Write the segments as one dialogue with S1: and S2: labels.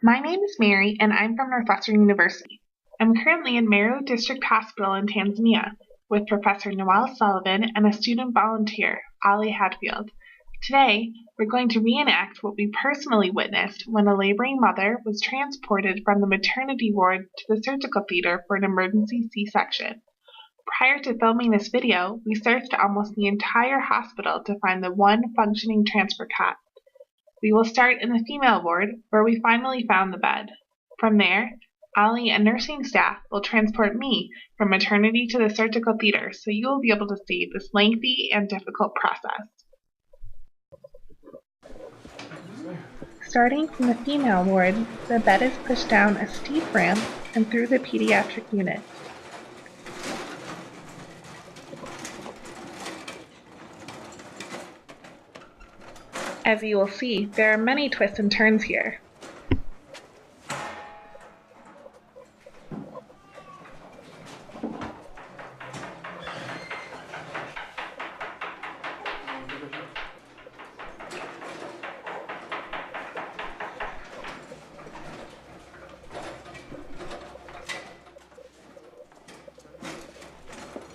S1: My name is Mary, and I'm from Northwestern University. I'm currently in Meru District Hospital in Tanzania with Professor Noel Sullivan and a student volunteer, Ali Hadfield. Today, we're going to reenact what we personally witnessed when a laboring mother was transported from the maternity ward to the surgical theater for an emergency C-section. Prior to filming this video, we searched almost the entire hospital to find the one functioning transfer cot. We will start in the female ward, where we finally found the bed. From there, Ali and nursing staff will transport me from maternity to the surgical theater, so you will be able to see this lengthy and difficult process. Starting from the female ward, the bed is pushed down a steep ramp and through the pediatric unit. As you will see, there are many twists and turns here.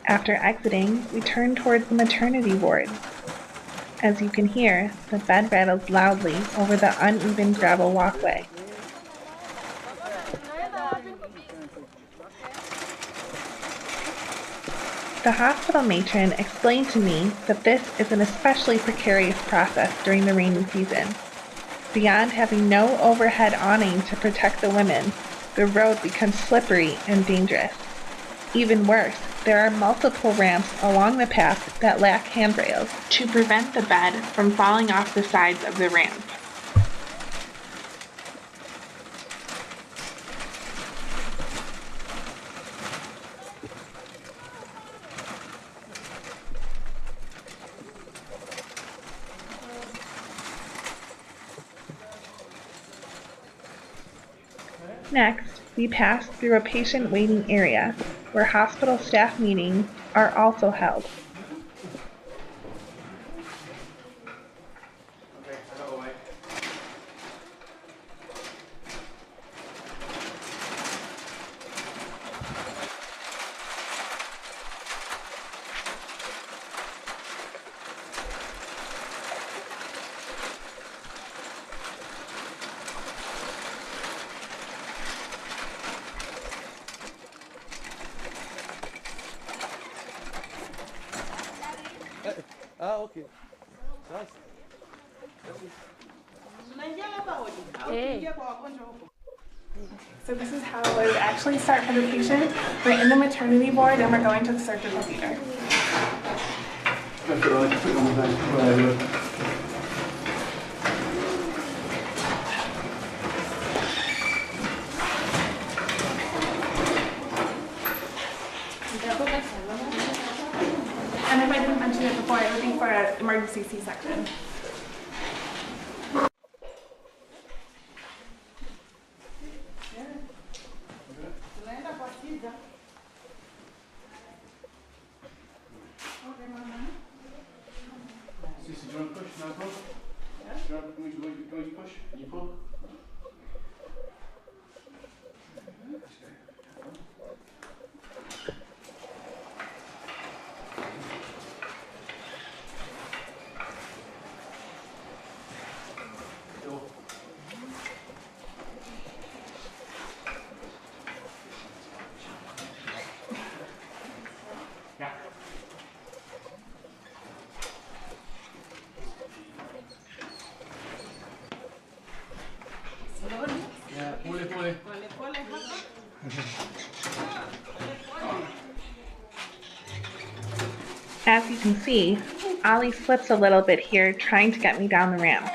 S1: After exiting, we turn towards the maternity ward. As you can hear, the bed rattles loudly over the uneven gravel walkway. The hospital matron explained to me that this is an especially precarious process during the rainy season. Beyond having no overhead awning to protect the women, the road becomes slippery and dangerous. Even worse, there are multiple ramps along the path that lack handrails to prevent the bed from falling off the sides of the ramp. Next, we pass through a patient waiting area, where hospital staff meetings are also held.
S2: Okay.
S1: So this is how it would actually start for the patient. We're in the maternity ward and we're going to the surgical theater. And if I didn't mention it before, I'm looking for an emergency C-section.
S2: Sissy, do you want to push now, pull? Yeah? Do you want to push? Can you pull?
S1: As you can see, Ali slips a little bit here trying to get me down the ramp.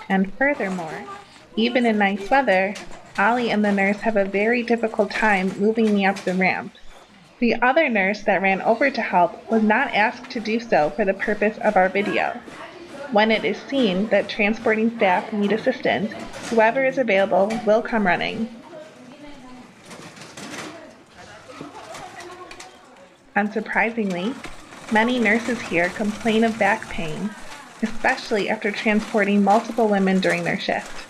S1: And furthermore, even in nice weather, Ali and the nurse have a very difficult time moving me up the ramp. The other nurse that ran over to help was not asked to do so for the purpose of our video. When it is seen that transporting staff need assistance, whoever is available will come running. Unsurprisingly, many nurses here complain of back pain, especially after transporting multiple women during their shift.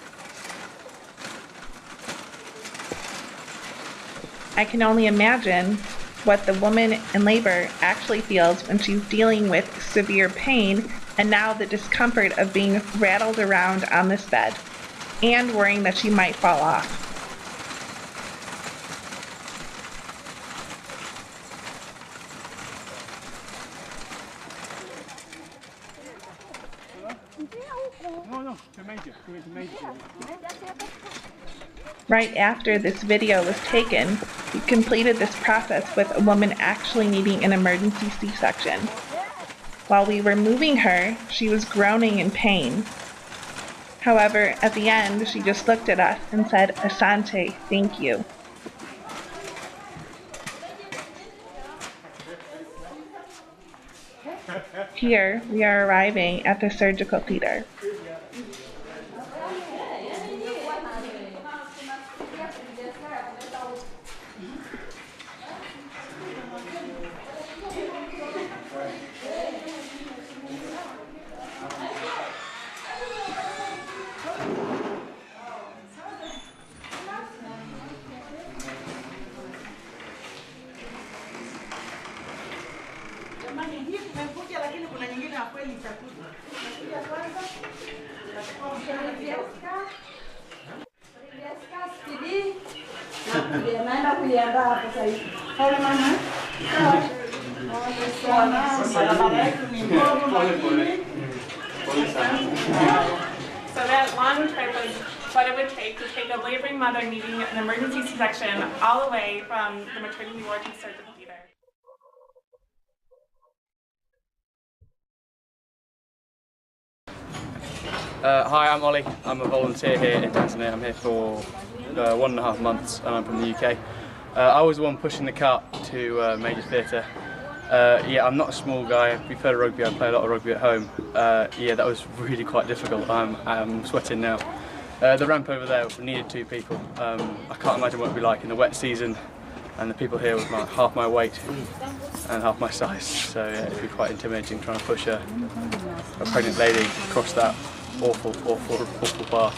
S1: I can only imagine what the woman in labor actually feels when she's dealing with severe pain and now the discomfort of being rattled around on this bed and worrying that she might fall off.
S2: No, to major.
S1: Right after this video was taken, we completed this process with a woman actually needing an emergency C-section. While we were moving her, she was groaning in pain. However, at the end, she just looked at us and said, "Asante, thank you." Here, we are arriving at the surgical theater. So that long trip was what it would take to take a laboring mother needing an emergency C-section all the way from the maternity ward to the surgical theater.
S2: Hi, I'm Ollie. I'm a volunteer here in Tanzania. I'm here for 1.5 months and I'm from the UK. I was the one pushing the cart to Major Theatre. Yeah, I'm not a small guy. If you've heard of rugby, I play a lot of rugby at home. Yeah, that was really quite difficult. I'm sweating now. The ramp over there needed 2 people. I can't imagine what it would be like in the wet season, and the people here with like half my weight and half my size. So yeah, it'd be quite intimidating trying to push a pregnant lady across that awful bar.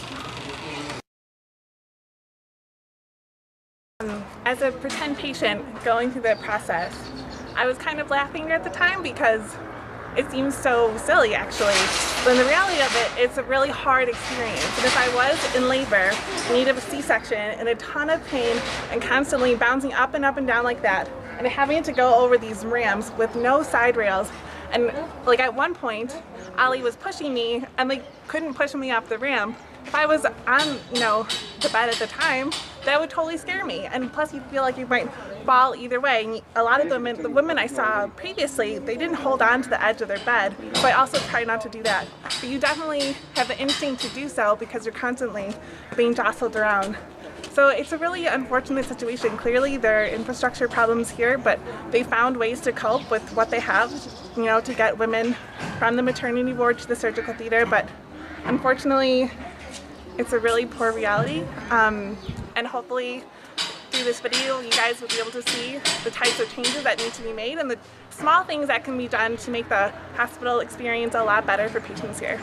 S1: As a pretend patient going through the process, I was kind of laughing at the time because it seems so silly actually. But the reality of it, it's a really hard experience. And if I was in labor, in need of a C-section, in a ton of pain, and constantly bouncing up and down like that, and having to go over these ramps with no side rails, and like at one point, Ali was pushing me and like couldn't push me off the ramp. If I was on, the bed at the time, that would totally scare me. And plus you feel like you might fall either way. And a lot of the women I saw previously, they didn't hold on to the edge of their bed. So I also try not to do that. But you definitely have the instinct to do so because you're constantly being jostled around. So it's a really unfortunate situation. Clearly there are infrastructure problems here, but they found ways to cope with what they have, to get women from the maternity ward to the surgical theater. But unfortunately, it's a really poor reality. And hopefully through this video, you guys will be able to see the types of changes that need to be made and the small things that can be done to make the hospital experience a lot better for patients here.